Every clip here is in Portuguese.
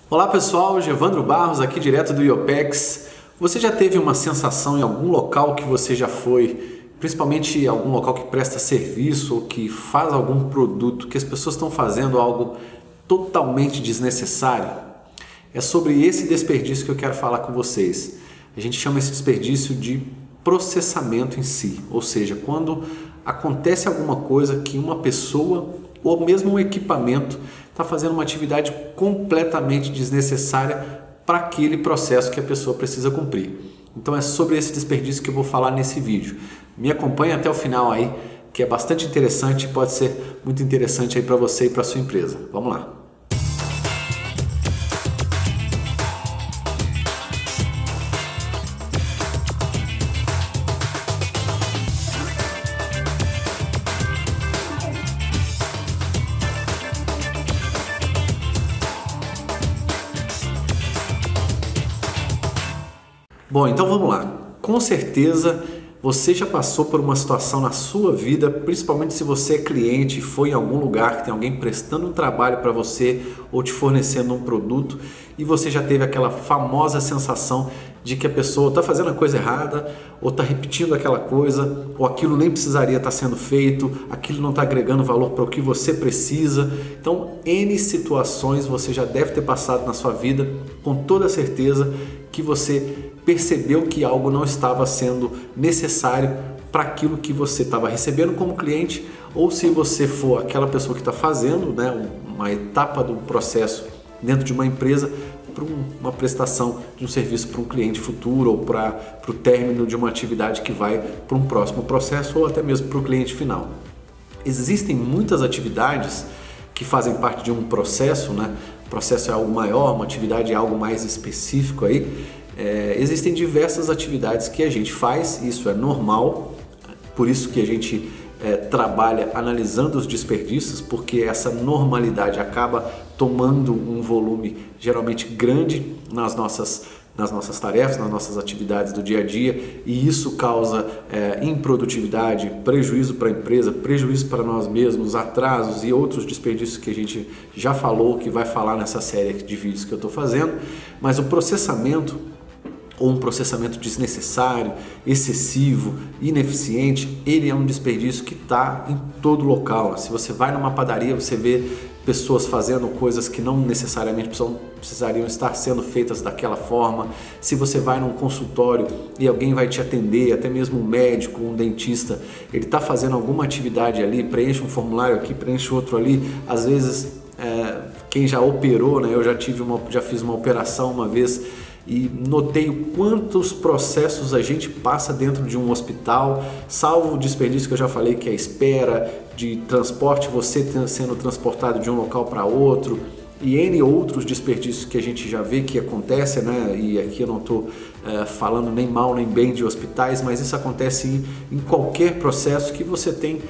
Olá pessoal, Gevandro Barros aqui direto do IOPEX. Você já teve uma sensação em algum local que você já foi, principalmente algum local que presta serviço ou que faz algum produto, que as pessoas estão fazendo algo totalmente desnecessário? É sobre esse desperdício que eu quero falar com vocês. A gente chama esse desperdício de processamento em si, ou seja, quando acontece alguma coisa que uma pessoa ou mesmo um equipamento está fazendo uma atividade completamente desnecessária para aquele processo que a pessoa precisa cumprir. Então é sobre esse desperdício que eu vou falar nesse vídeo. Me acompanhe até o final aí, que é bastante interessante e pode ser muito interessante aí para você e para sua empresa. Vamos lá. Bom, então vamos lá. Com certeza você já passou por uma situação na sua vida, principalmente se você é cliente e foi em algum lugar que tem alguém prestando um trabalho para você ou te fornecendo um produto e você já teve aquela famosa sensação de que a pessoa está fazendo a coisa errada ou está repetindo aquela coisa ou aquilo nem precisaria estar sendo feito, aquilo não está agregando valor para o que você precisa. Então, N situações você já deve ter passado na sua vida, com toda certeza que você percebeu que algo não estava sendo necessário para aquilo que você estava recebendo como cliente, ou se você for aquela pessoa que está fazendo, né, uma etapa do processo dentro de uma empresa para uma prestação de um serviço para um cliente futuro ou para o término de uma atividade que vai para um próximo processo ou até mesmo para o cliente final. Existem muitas atividades que fazem parte de um processo, né? O processo é algo maior, uma atividade é algo mais específico aí. Existem diversas atividades que a gente faz, isso é normal, por isso que a gente trabalha analisando os desperdícios, porque essa normalidade acaba tomando um volume geralmente grande nas nossas tarefas, nas nossas atividades do dia a dia, e isso causa improdutividade, prejuízo para a empresa, prejuízo para nós mesmos, atrasos e outros desperdícios que a gente já falou, que vai falar nessa série de vídeos que eu estou fazendo. Mas o processamento, ou um processamento desnecessário, excessivo, ineficiente, ele é um desperdício que está em todo local. Se você vai numa padaria, você vê pessoas fazendo coisas que não necessariamente precisariam estar sendo feitas daquela forma. Se você vai num consultório e alguém vai te atender, até mesmo um médico, um dentista, ele está fazendo alguma atividade ali, preenche um formulário aqui, preenche outro ali, às vezes quem já operou, né? Eu já fiz uma operação uma vez e notei o quantos processos a gente passa dentro de um hospital, salvo o desperdício que eu já falei, que é a espera de transporte, você sendo transportado de um local para outro, e N outros desperdícios que a gente já vê que acontecem, né? E aqui eu não estou falando nem mal nem bem de hospitais, mas isso acontece em qualquer processo que você tem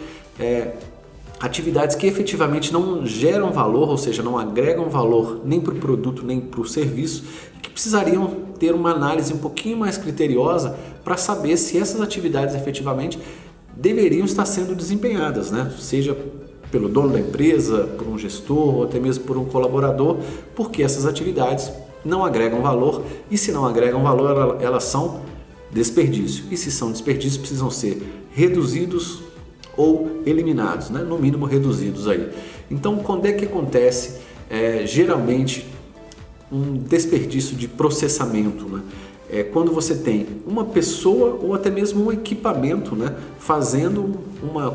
atividades que efetivamente não geram valor, ou seja, não agregam valor nem para o produto nem para o serviço, que precisariam ter uma análise um pouquinho mais criteriosa para saber se essas atividades efetivamente deveriam estar sendo desempenhadas, né? Seja pelo dono da empresa, por um gestor ou até mesmo por um colaborador, porque essas atividades não agregam valor, e se não agregam valor, elas são desperdício, e se são desperdícios precisam ser reduzidos ou eliminados, né? No mínimo reduzidos aí. Então, quando é que acontece geralmente um desperdício de processamento, né? Quando você tem uma pessoa ou até mesmo um equipamento, né,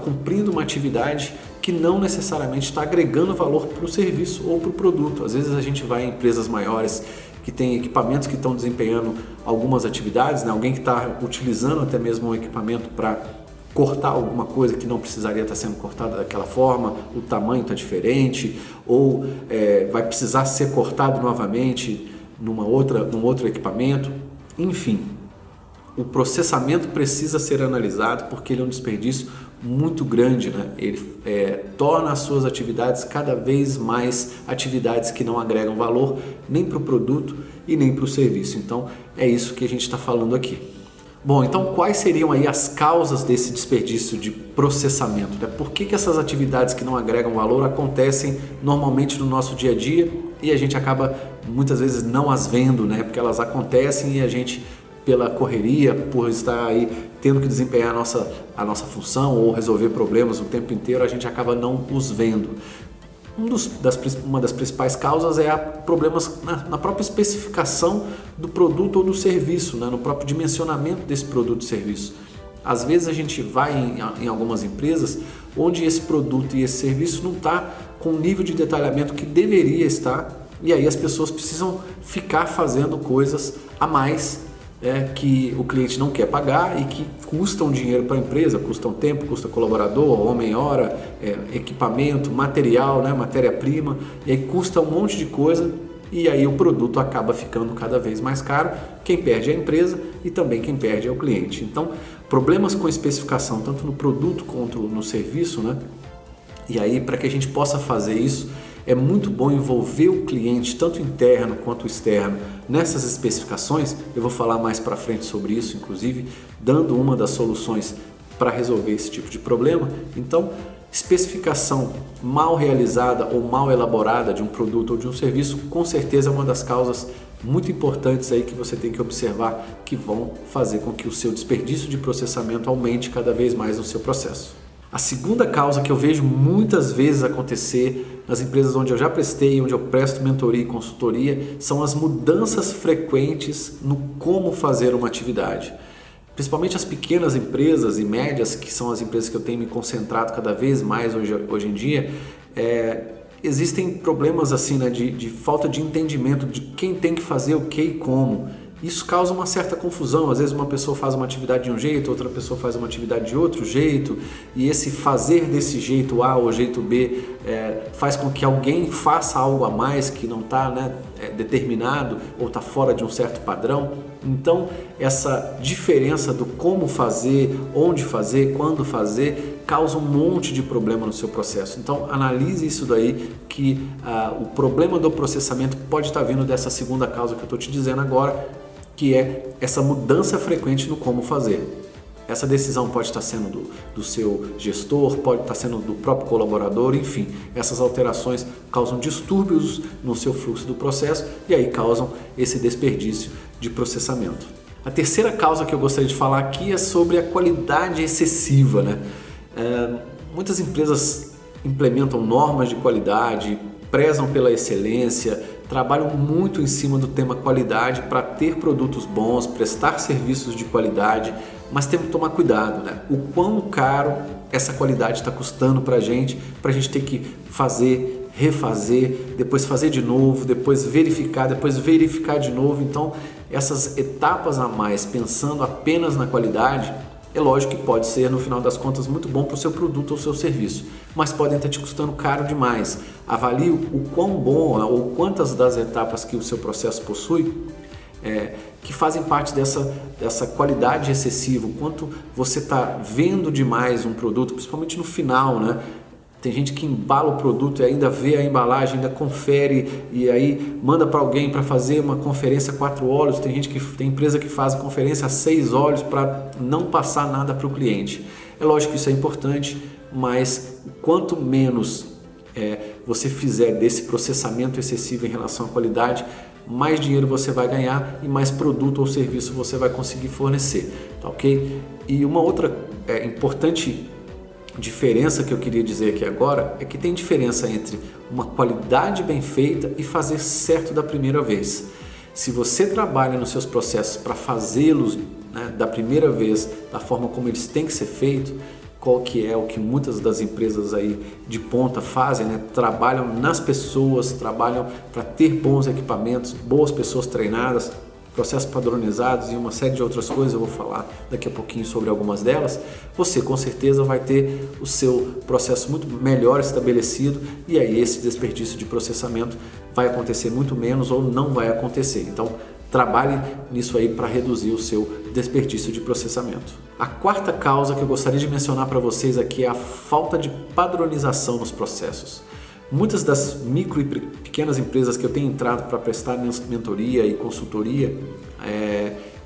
cumprindo uma atividade que não necessariamente está agregando valor para o serviço ou para o produto. Às vezes a gente vai em empresas maiores que tem equipamentos que estão desempenhando algumas atividades, né? Alguém que está utilizando até mesmo um equipamento para cortar alguma coisa que não precisaria estar sendo cortada daquela forma, o tamanho está diferente, ou vai precisar ser cortado novamente num outro equipamento. Enfim, o processamento precisa ser analisado porque ele é um desperdício muito grande, né? Ele torna as suas atividades cada vez mais atividades que não agregam valor nem para o produto e nem para o serviço. Então é isso que a gente está falando aqui. Bom, então quais seriam aí as causas desse desperdício de processamento, né? Por que essas atividades que não agregam valor acontecem normalmente no nosso dia a dia e a gente acaba muitas vezes não as vendo, né? Porque elas acontecem e a gente, pela correria, por estar aí tendo que desempenhar a nossa função ou resolver problemas o tempo inteiro, a gente acaba não os vendo. Uma das principais causas é problemas na própria especificação do produto ou do serviço, né? No próprio dimensionamento desse produto e serviço. Às vezes a gente vai em algumas empresas onde esse produto e esse serviço não está com o nível de detalhamento que deveria estar, e aí as pessoas precisam ficar fazendo coisas a mais que o cliente não quer pagar e que custam dinheiro para a empresa, custam tempo, custa colaborador, homem-hora, equipamento, material, né, matéria-prima, e aí custa um monte de coisa, e aí o produto acaba ficando cada vez mais caro. Quem perde é a empresa e também quem perde é o cliente. Então, problemas com especificação, tanto no produto quanto no serviço, né? E aí, para que a gente possa fazer isso, é muito bom envolver o cliente, tanto interno quanto externo, nessas especificações. Eu vou falar mais para frente sobre isso, inclusive, dando uma das soluções para resolver esse tipo de problema. Então, especificação mal realizada ou mal elaborada de um produto ou de um serviço, com certeza é uma das causas muito importantes aí que você tem que observar, que vão fazer com que o seu desperdício de processamento aumente cada vez mais no seu processo. A segunda causa que eu vejo muitas vezes acontecer nas empresas onde eu já prestei, onde eu presto mentoria e consultoria, são as mudanças frequentes no como fazer uma atividade. Principalmente as pequenas empresas e médias, que são as empresas que eu tenho me concentrado cada vez mais hoje em dia, existem problemas assim, né, de falta de entendimento de quem tem que fazer o que e como. Isso causa uma certa confusão. Às vezes uma pessoa faz uma atividade de um jeito, outra pessoa faz uma atividade de outro jeito, e esse fazer desse jeito A ou jeito B faz com que alguém faça algo a mais que não está, né, determinado ou está fora de um certo padrão. Então essa diferença do como fazer, onde fazer, quando fazer, causa um monte de problema no seu processo. Então analise isso daí, que o problema do processamento pode estar vindo dessa segunda causa que eu estou te dizendo agora, que é essa mudança frequente no como fazer. Essa decisão pode estar sendo do seu gestor, pode estar sendo do próprio colaborador, enfim, essas alterações causam distúrbios no seu fluxo do processo e aí causam esse desperdício de processamento. A terceira causa que eu gostaria de falar aqui é sobre a qualidade excessiva, né? Muitas empresas implementam normas de qualidade, prezam pela excelência, trabalham muito em cima do tema qualidade para ter produtos bons, prestar serviços de qualidade, mas temos que tomar cuidado, né? O quão caro essa qualidade está custando para a gente ter que fazer, refazer, depois fazer de novo, depois verificar de novo. Então, essas etapas a mais, pensando apenas na qualidade, é lógico que pode ser, no final das contas, muito bom para o seu produto ou seu serviço, mas podem estar te custando caro demais. Avalie o quão bom ou quantas das etapas que o seu processo possui que fazem parte dessa qualidade excessiva, o quanto você está vendo demais um produto, principalmente no final, né? Tem gente que embala o produto e ainda vê a embalagem, ainda confere e aí manda para alguém para fazer uma conferência a 4 olhos. Tem empresa que faz conferência a 6 olhos para não passar nada para o cliente. É lógico que isso é importante, mas quanto menos você fizer desse processamento excessivo em relação à qualidade, mais dinheiro você vai ganhar e mais produto ou serviço você vai conseguir fornecer, tá ok? E uma outra importante diferença que eu queria dizer aqui agora é que tem diferença entre uma qualidade bem feita e fazer certo da primeira vez. Se você trabalha nos seus processos para fazê-los, né, da primeira vez, da forma como eles têm que ser feitos, qual que é o que muitas das empresas aí de ponta fazem, né? Trabalham nas pessoas, trabalham para ter bons equipamentos, boas pessoas treinadas, processos padronizados e uma série de outras coisas. Eu vou falar daqui a pouquinho sobre algumas delas. Você com certeza vai ter o seu processo muito melhor estabelecido e aí esse desperdício de processamento vai acontecer muito menos ou não vai acontecer. Então trabalhe nisso aí para reduzir o seu desperdício de processamento. A quarta causa que eu gostaria de mencionar para vocês aqui é a falta de padronização nos processos. Muitas das micro e pequenas empresas que eu tenho entrado para prestar mentoria e consultoria,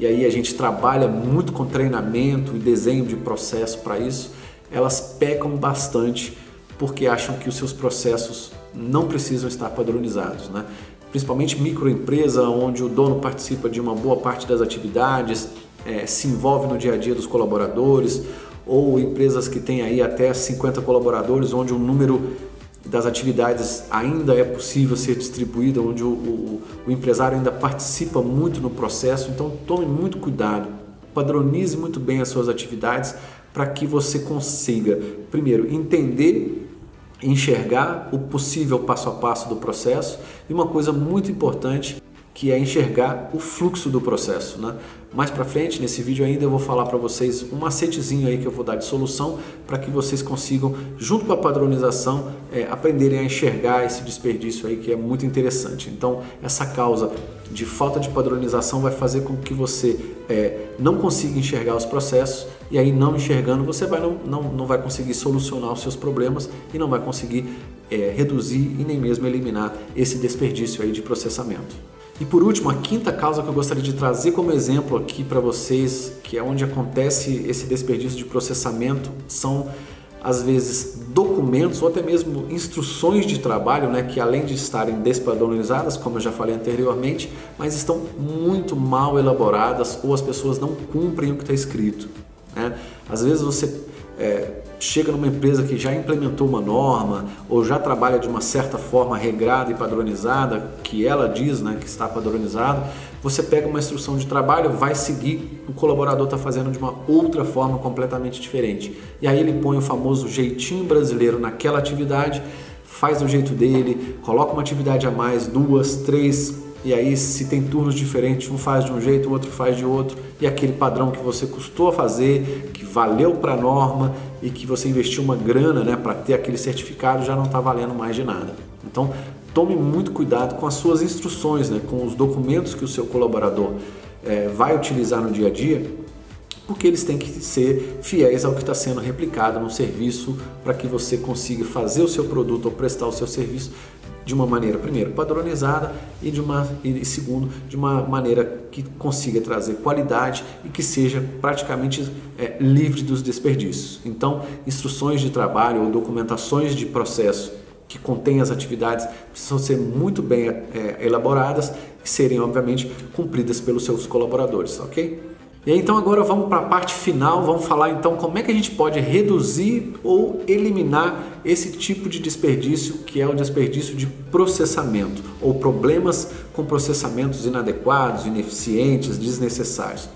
e aí a gente trabalha muito com treinamento e desenho de processo para isso, elas pecam bastante porque acham que os seus processos não precisam estar padronizados, né? Principalmente microempresa, onde o dono participa de uma boa parte das atividades, se envolve no dia a dia dos colaboradores, ou empresas que têm aí até 50 colaboradores, onde o número das atividades ainda é possível ser distribuído, onde o empresário ainda participa muito no processo. Então tome muito cuidado, padronize muito bem as suas atividades para que você consiga, primeiro, entender, enxergar o possível passo a passo do processo, e uma coisa muito importante, que é enxergar o fluxo do processo, né? Mais para frente, nesse vídeo ainda, eu vou falar para vocês um macetezinho aí que eu vou dar de solução para que vocês consigam, junto com a padronização, aprenderem a enxergar esse desperdício aí, que é muito interessante. Então, essa causa de falta de padronização vai fazer com que você não consiga enxergar os processos, e aí, não enxergando, você não vai conseguir solucionar os seus problemas e não vai conseguir reduzir e nem mesmo eliminar esse desperdício aí de processamento. E por último, a quinta causa que eu gostaria de trazer como exemplo aqui para vocês, que é onde acontece esse desperdício de processamento, são às vezes documentos ou até mesmo instruções de trabalho, né, que além de estarem despadronizadas, como eu já falei anteriormente, mas estão muito mal elaboradas, ou as pessoas não cumprem o que está escrito, né? Às vezes você chega numa empresa que já implementou uma norma ou já trabalha de uma certa forma regrada e padronizada, que ela diz, né, que está padronizado, você pega uma instrução de trabalho, vai seguir, o colaborador está fazendo de uma outra forma completamente diferente. E aí ele põe o famoso jeitinho brasileiro naquela atividade, faz do jeito dele, coloca uma atividade a mais, 2, 3, e aí se tem turnos diferentes, um faz de um jeito, o outro faz de outro, e aquele padrão que você custou a fazer, que valeu para a norma e que você investiu uma grana, né, para ter aquele certificado, já não está valendo mais de nada. Então tome muito cuidado com as suas instruções, né, com os documentos que o seu colaborador vai utilizar no dia a dia, porque eles têm que ser fiéis ao que está sendo replicado no serviço, para que você consiga fazer o seu produto ou prestar o seu serviço de uma maneira, primeiro, padronizada e segundo, de uma maneira que consiga trazer qualidade e que seja praticamente livre dos desperdícios. Então, instruções de trabalho ou documentações de processo que contêm as atividades precisam ser muito bem elaboradas e serem, obviamente, cumpridas pelos seus colaboradores, ok? E aí, então agora vamos para a parte final, vamos falar então como é que a gente pode reduzir ou eliminar esse tipo de desperdício, que é o desperdício de processamento ou problemas com processamentos inadequados, ineficientes, desnecessários.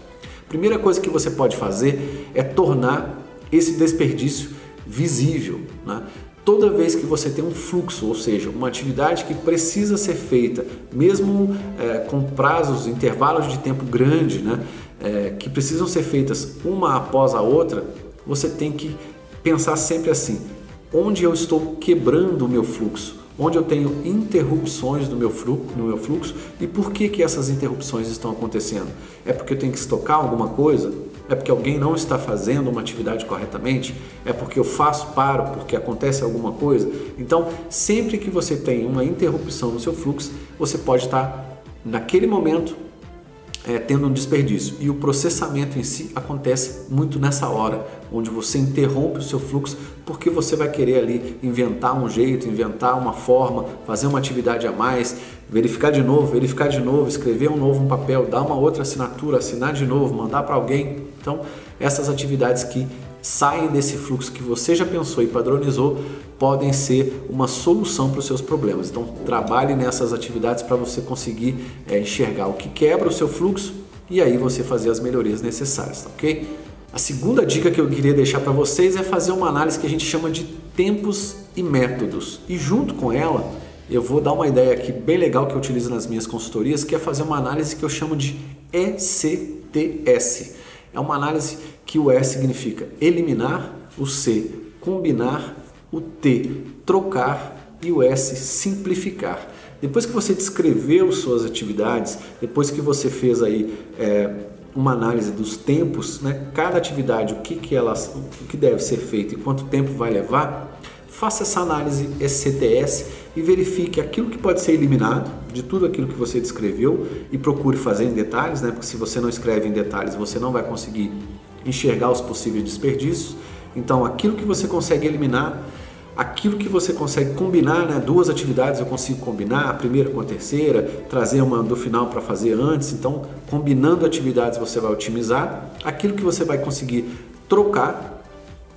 Primeira coisa que você pode fazer é tornar esse desperdício visível, né? Toda vez que você tem um fluxo, ou seja, uma atividade que precisa ser feita, mesmo com prazos, intervalos de tempo grande, né? Que precisam ser feitas uma após a outra, você tem que pensar sempre assim: onde eu estou quebrando o meu fluxo, onde eu tenho interrupções no meu fluxo e por que essas interrupções estão acontecendo? É porque eu tenho que estocar alguma coisa? É porque alguém não está fazendo uma atividade corretamente? É porque eu paro porque acontece alguma coisa? Então, sempre que você tem uma interrupção no seu fluxo, você pode estar naquele momento tendo um desperdício, e o processamento em si acontece muito nessa hora, onde você interrompe o seu fluxo porque você vai querer ali inventar um jeito, inventar uma forma, fazer uma atividade a mais, verificar de novo, escrever um novo papel, dar uma outra assinatura, assinar de novo, mandar para alguém. Então, essas atividades que saem desse fluxo que você já pensou e padronizou podem ser uma solução para os seus problemas. Então, trabalhe nessas atividades para você conseguir enxergar o que quebra o seu fluxo e aí você fazer as melhorias necessárias, tá ok? A segunda dica que eu queria deixar para vocês é fazer uma análise que a gente chama de tempos e métodos. E junto com ela, eu vou dar uma ideia aqui bem legal que eu utilizo nas minhas consultorias, que é fazer uma análise que eu chamo de ECTS. É uma análise que o E significa eliminar, o C combinar, o T trocar e o S simplificar. Depois que você descreveu suas atividades, depois que você fez aí uma análise dos tempos, né? Cada atividade, o que deve ser feito e quanto tempo vai levar, faça essa análise ECTS e verifique aquilo que pode ser eliminado de tudo aquilo que você descreveu e procure fazer em detalhes, né? Porque se você não escreve em detalhes, você não vai conseguir enxergar os possíveis desperdícios. Então, aquilo que você consegue eliminar, aquilo que você consegue combinar, né? Duas atividades eu consigo combinar, a primeira com a terceira, trazer uma do final para fazer antes. Então, combinando atividades você vai otimizar. Aquilo que você vai conseguir trocar,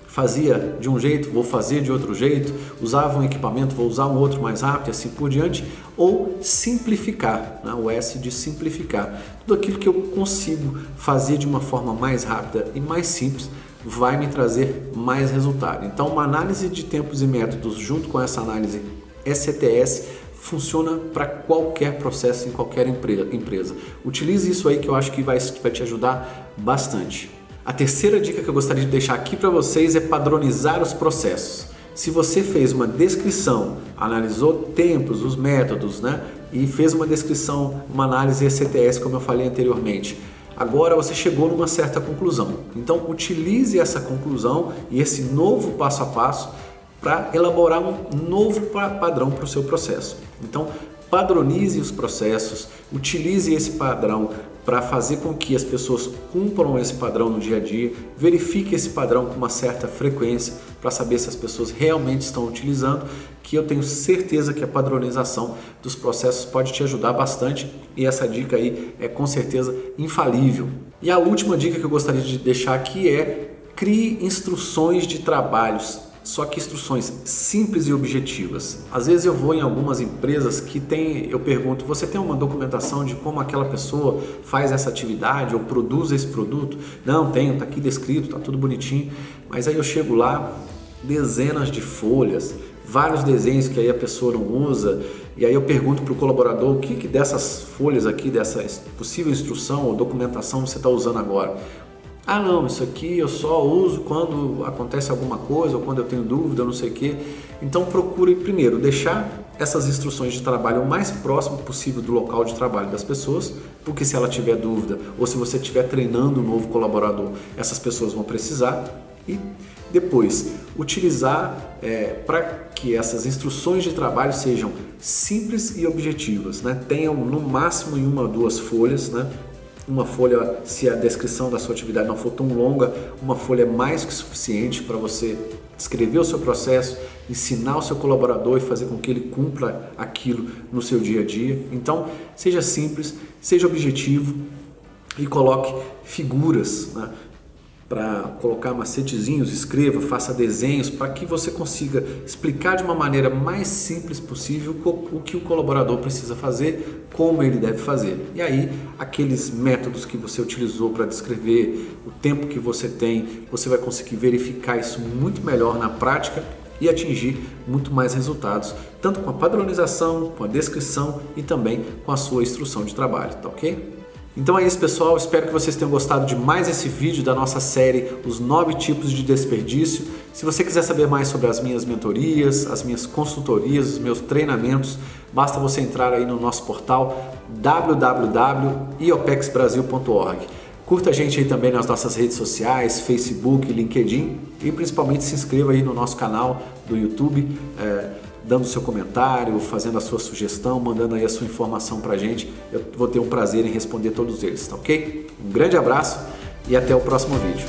fazia de um jeito, vou fazer de outro jeito, usava um equipamento, vou usar um outro mais rápido e assim por diante, ou simplificar, né? O S de simplificar. Tudo aquilo que eu consigo fazer de uma forma mais rápida e mais simples vai me trazer mais resultado. Então, uma análise de tempos e métodos junto com essa análise ECTS funciona para qualquer processo em qualquer empresa. Utilize isso aí que eu acho que vai te ajudar bastante. A terceira dica que eu gostaria de deixar aqui para vocês é padronizar os processos. Se você fez uma descrição, analisou tempos, os métodos, né? E fez uma descrição, uma análise ECTS, como eu falei anteriormente, agora você chegou numa certa conclusão. Então, utilize essa conclusão e esse novo passo a passo para elaborar um novo padrão para o seu processo. Então, padronize os processos, utilize esse padrão para fazer com que as pessoas cumpram esse padrão no dia a dia, verifique esse padrão com uma certa frequência para saber se as pessoas realmente estão utilizando, que eu tenho certeza que a padronização dos processos pode te ajudar bastante e essa dica aí é com certeza infalível. E a última dica que eu gostaria de deixar aqui é: crie instruções de trabalhos, só que instruções simples e objetivas. Às vezes eu vou em algumas empresas que eu pergunto, você tem uma documentação de como aquela pessoa faz essa atividade ou produz esse produto? Não, tenho, está aqui descrito, está tudo bonitinho. Mas aí eu chego lá, dezenas de folhas, vários desenhos que aí a pessoa não usa, e aí eu pergunto para o colaborador o que dessas folhas aqui, dessa possível instrução ou documentação você está usando agora. Ah não, isso aqui eu só uso quando acontece alguma coisa ou quando eu tenho dúvida, não sei o quê. Então procure primeiro deixar essas instruções de trabalho o mais próximo possível do local de trabalho das pessoas, porque se ela tiver dúvida ou se você estiver treinando um novo colaborador, essas pessoas vão precisar. E depois utilizar para que essas instruções de trabalho sejam simples e objetivas, né? Tenham no máximo em uma ou duas folhas, né? Uma folha, se a descrição da sua atividade não for tão longa, uma folha é mais que suficiente para você descrever o seu processo, ensinar o seu colaborador e fazer com que ele cumpra aquilo no seu dia a dia. Então, seja simples, seja objetivo e coloque figuras, né? Para colocar macetezinhos, escreva, faça desenhos para que você consiga explicar de uma maneira mais simples possível o que o colaborador precisa fazer, como ele deve fazer. E aí, aqueles métodos que você utilizou para descrever, o tempo que você tem, você vai conseguir verificar isso muito melhor na prática e atingir muito mais resultados, tanto com a padronização, com a descrição e também com a sua instrução de trabalho, tá ok? Então é isso, pessoal, espero que vocês tenham gostado de mais esse vídeo da nossa série Os 9 tipos de desperdício. Se você quiser saber mais sobre as minhas mentorias, as minhas consultorias, os meus treinamentos, basta você entrar aí no nosso portal www.iopexbrasil.org. Curta a gente aí também nas nossas redes sociais, Facebook, LinkedIn e principalmente se inscreva aí no nosso canal do YouTube, dando seu comentário, fazendo a sua sugestão, mandando aí a sua informação pra gente. Eu vou ter um prazer em responder todos eles, tá ok? Um grande abraço e até o próximo vídeo.